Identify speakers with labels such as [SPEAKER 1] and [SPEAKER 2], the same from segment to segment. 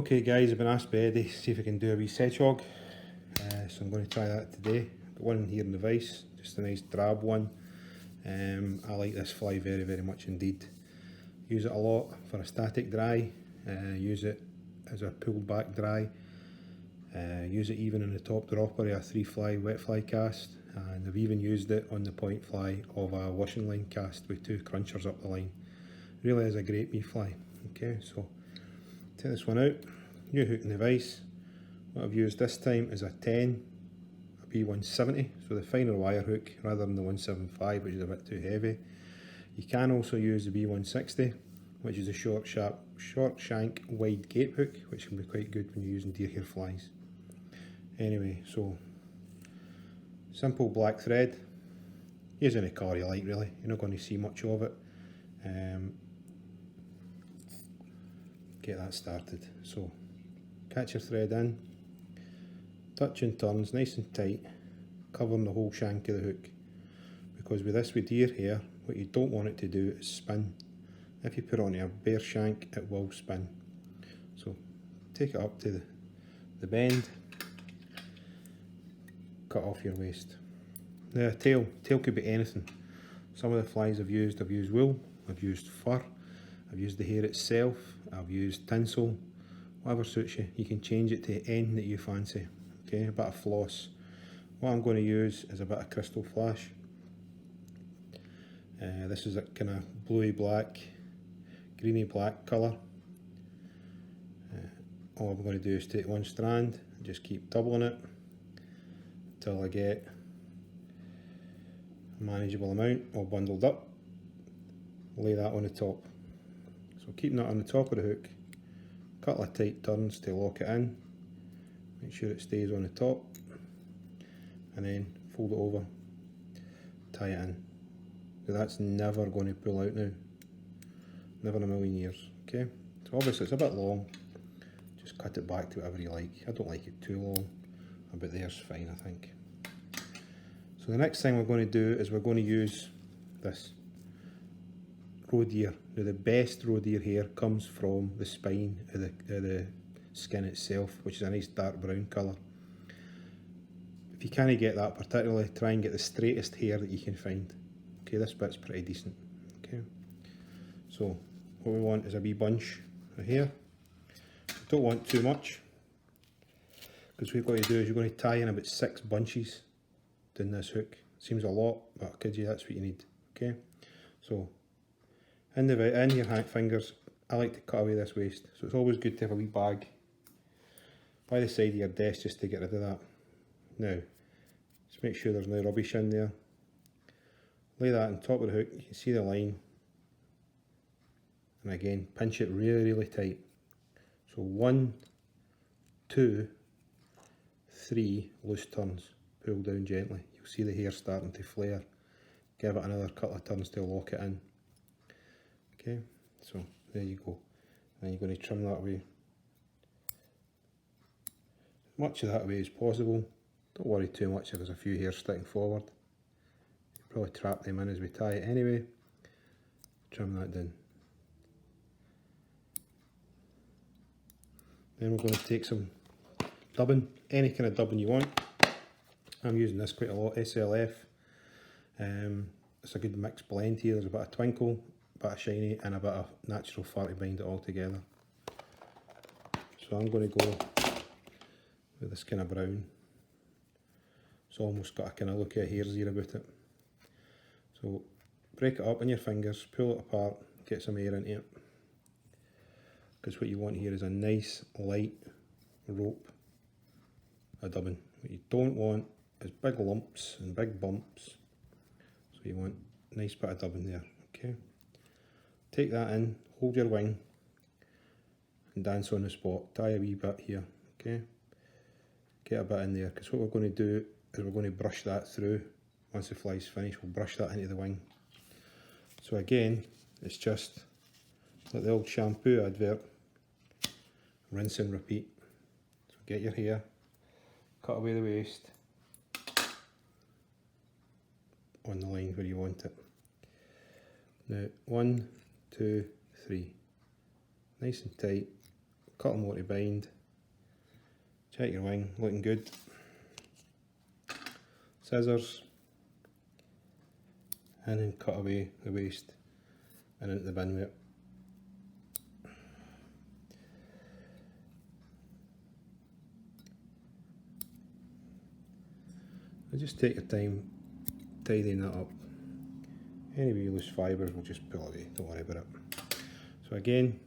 [SPEAKER 1] Okay guys, I've been asked by Eddie to see if I can do a wee sedgehog, so I'm going to try that today. Got one here in the vise, just a nice drab one. I like this fly very much indeed. Use it a lot for a static dry, use it as a pulled back dry, use it even in the top dropper of a 3-fly wet fly cast, and I've even used it on the point fly of a washing line cast with 2 crunchers up the line. Really is a great wee fly. Okay, so take this one out, new hook in the vise. What I've used this time is a 10, a B170, so the finer wire hook rather than the 175, which is a bit too heavy. You can also use the B160, which is a short shank wide gape hook, which can be quite good when you're using deer hair flies. Anyway, so simple black thread, use any colour you like really, you're not going to see much of it. Get that started. So catch your thread in, touch and turns nice and tight, covering the whole shank of the hook, because with this with deer hair, what you don't want it to do is spin. If you put it on a bare shank, it will spin. So take it up to the bend, cut off your waist. The tail could be anything. Some of the flies I've used wool, I've used fur, I've used the hair itself, I've used tinsel, whatever suits you. You can change it to any that you fancy. Okay, a bit of floss. What I'm going to use is a bit of crystal flash. This is a kind of bluey black, greeny black colour. All I'm going to do is take one strand and just keep doubling it until I get a manageable amount all bundled up. Lay that on the top. So keeping that on the top of the hook, a couple of tight turns to lock it in, make sure it stays on the top, and then fold it over, tie it in. So that's never going to pull out now, never in a million years. Okay, so obviously it's a bit long, just cut it back to whatever you like. I don't like it too long, about there's fine I think. So the next thing we're going to do is we're going to use this roe deer. Now the best roe deer hair comes from the spine of the skin itself, which is a nice dark brown colour. If you can't get that particularly, try and get the straightest hair that you can find. Okay, this bit's pretty decent. Okay, so what we want is a wee bunch of hair. Don't want too much, because what you've got to do is you're going to tie in about 6 bunches down this hook. Seems a lot, but I kid you, that's what you need. Okay, so in your hand fingers, I like to cut away this waste, so it's always good to have a wee bag by the side of your desk just to get rid of that. Now, just make sure there's no rubbish in there. Lay that on top of the hook, you can see the line, and again, pinch it really tight. So 1, 2, 3 loose turns, pull down gently. You'll see the hair starting to flare. Give it another couple of turns to lock it in. Okay, so there you go. And you're going to trim that away, as much of that away as possible. Don't worry too much if there's a few hairs sticking forward. You'll probably trap them in as we tie it anyway. Trim that down. Then we're going to take some dubbing, any kind of dubbing you want. I'm using this quite a lot, SLF. It's a good mixed blend here. There's a bit of twinkle, a bit of shiny, and a bit of natural fur to bind it all together. So I'm going to go with this kind of brown. It's almost got a kind of look at hairs here about it. So break it up in your fingers, pull it apart, get some air into it. Because what you want here is a nice light rope of dubbing. What you don't want is big lumps and big bumps. So you want a nice bit of dubbing there. Okay. Take that in, hold your wing, and dance on the spot. Tie a wee bit here. Okay. Get a bit in there, because what we're going to do is we're going to brush that through. Once the fly's finished, we'll brush that into the wing. So again, it's just like the old shampoo advert, rinse and repeat. So get your hair, cut away the waste on the line where you want it. Now 1, 2, 3, nice and tight, couple more to bind. Check your wing, looking good. Scissors, and then cut away the waste and into the bin with it. So just take your time tidying that up. Any wee loose fibres will just pull away, don't worry about it. So again,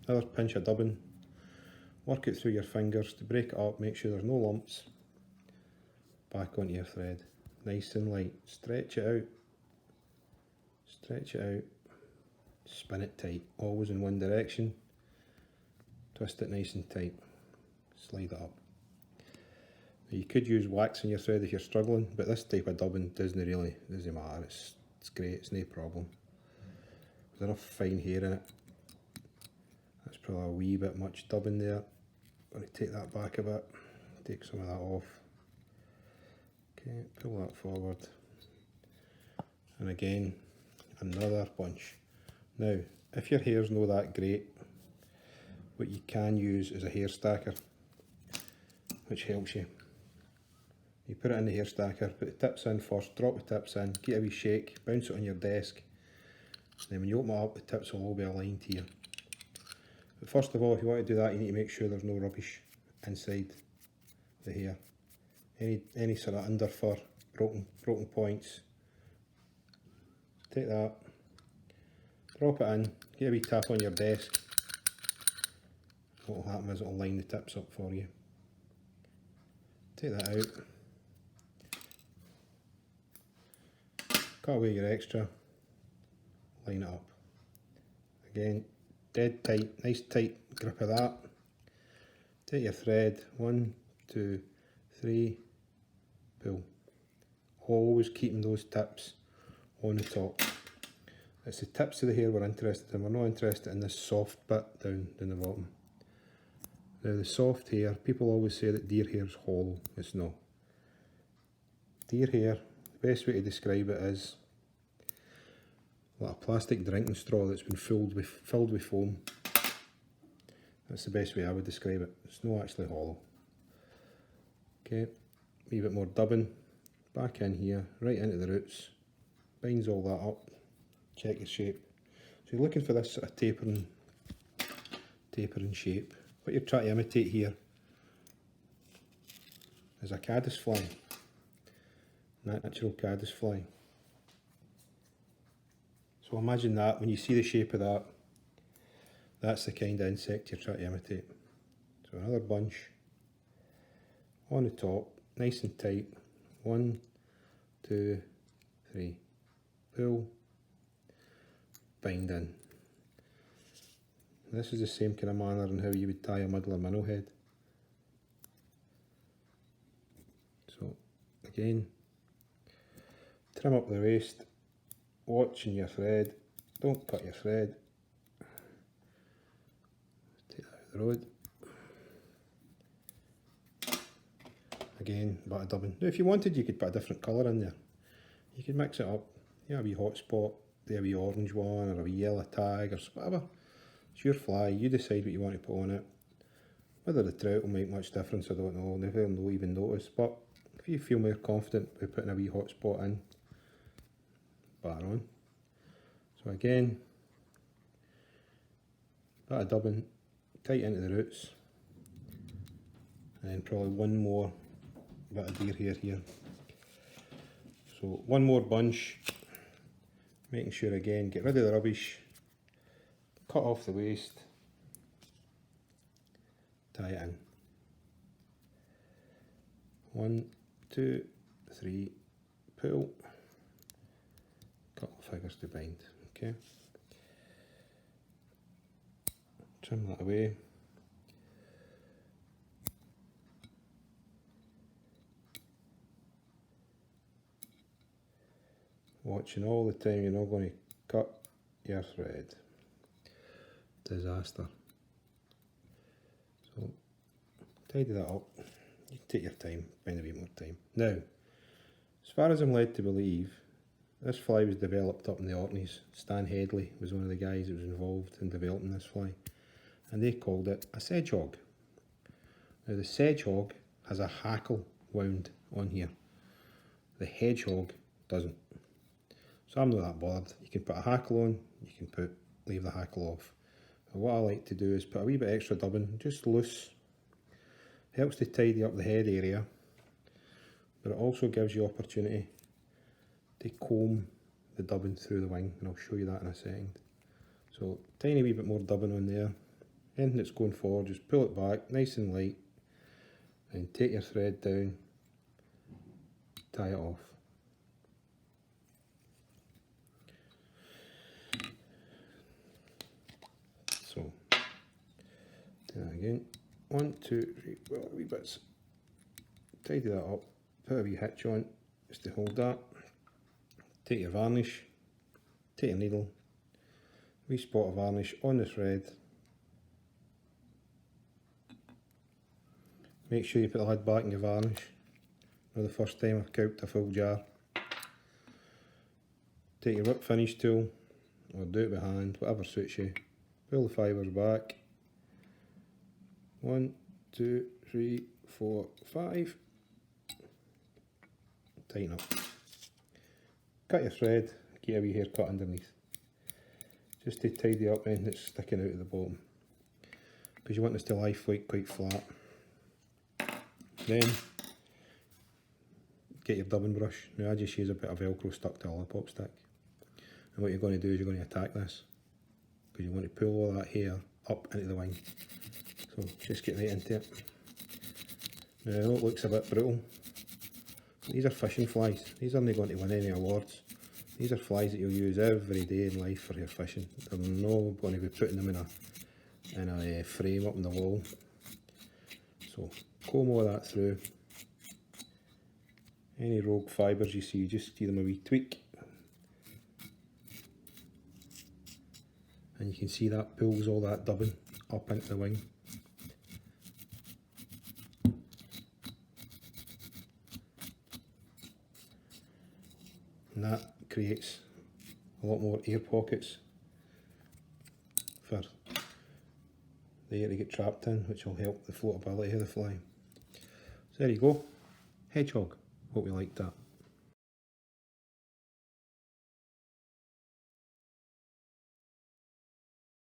[SPEAKER 1] another pinch of dubbing. Work it through your fingers to break it up, make sure there's no lumps. Back onto your thread, nice and light. Stretch it out, spin it tight, always in one direction. Twist it nice and tight, slide it up. Now you could use wax in your thread if you're struggling, but this type of dubbing doesn't matter, it's great, it's no problem. There's enough fine hair in it. That's probably a wee bit much dubbing there. I'm going to take that back a bit, take some of that off. Okay, pull that forward. And again, another bunch. Now, if your hair's not that great, what you can use is a hair stacker, which helps you. You put it in the hair stacker, put the tips in first, drop the tips in, give it a wee shake, bounce it on your desk. Then when you open it up, the tips will all be aligned here. But first of all, if you want to do that, you need to make sure there's no rubbish inside the hair. Any sort of under fur, broken points. Take that, drop it in, get a wee tap on your desk. What will happen is it will line the tips up for you. Take that out. Cut away your extra, line it up. Again, dead tight, nice tight grip of that. Take your thread, 1, 2, 3, pull. Always keeping those tips on the top. It's the tips of the hair we're interested in, we're not interested in this soft bit down the bottom. Now the soft hair, people always say that deer hair is hollow, it's not. Deer hair, the best way to describe it is like a plastic drinking straw that's been filled with foam. That's the best way I would describe it. It's not actually hollow. Okay, a wee bit more dubbing, back in here, right into the roots, binds all that up, check your shape. So you're looking for this sort of tapering shape. What you're trying to imitate here is a caddisfly, natural caddisfly. So imagine that, when you see the shape of that, that's the kind of insect you're trying to imitate. So another bunch on the top, nice and tight. 1, 2, 3, pull, bind in. This is the same kind of manner in how you would tie a muddler minnow head. So again, trim up the waist, watching your thread, don't cut your thread. Take that out of the road. Again, bit of dubbing. Now if you wanted, you could put a different colour in there. You could mix it up. You have a wee hot spot, do a wee orange one, or a wee yellow tag, or whatever. It's your fly, you decide what you want to put on it. Whether the trout will make much difference, I don't know, never will even notice, but if you feel more confident with putting a wee hot spot in, batter on. So again, bit of dubbing, tight into the roots, and then probably one more bit of deer hair here. So one more bunch, making sure again, get rid of the rubbish, cut off the waist, tie it in. 1, 2, 3, pull, couple of figures to bind, okay. Trim that away. Watching all the time, you're not going to cut your thread. Disaster. So tidy that up. You take your time, spend a bit more time. Now, as far as I'm led to believe, this fly was developed up in the Orkneys. Stan Headley was one of the guys that was involved in developing this fly. and they called it a sedgehog. Now the sedgehog has a hackle wound on here. The hedgehog doesn't. So I'm not that bothered. You can put a hackle on, you can leave the hackle off. But what I like to do is put a wee bit extra dubbing, just loose. Helps to tidy up the head area, but it also gives you opportunity to comb the dubbing through the wing, and I'll show you that in a second. So tiny wee bit more dubbing on there. Anything that's going forward, just pull it back nice and light, and take your thread down, tie it off. So, do that again. 1, 2, 3, 4 wee bits. Tidy that up, put a wee hitch on, just to hold that. Take your varnish, take your needle, wee spot of varnish on the thread. Make sure you put the lid back in your varnish. Not the first time I've couped a full jar. Take your whip finish tool, or do it by hand, whatever suits you. Pull the fibres back. 1, 2, 3, 4, 5. Tighten up. Cut your thread, get a wee haircut underneath. Just to tidy up anything that's sticking out at the bottom. Because you want this to lie quite flat. Then, get your dubbing brush. Now I just use a bit of Velcro stuck to a lollipop stick. And what you're going to do is you're going to attack this. Because you want to pull all that hair up into the wing. So just get right into it. Now I know it looks a bit brutal. These are fishing flies. These aren't going to win any awards. These are flies that you'll use every day in life for your fishing. They're not going to be putting them in a frame up on the wall. So comb all that through. Any rogue fibres you see, just give them a wee tweak. And you can see that pulls all that dubbing up into the wing. And that creates a lot more air pockets for the air to get trapped in, which will help the floatability of the fly. So there you go, hedgehog. Hope you liked that.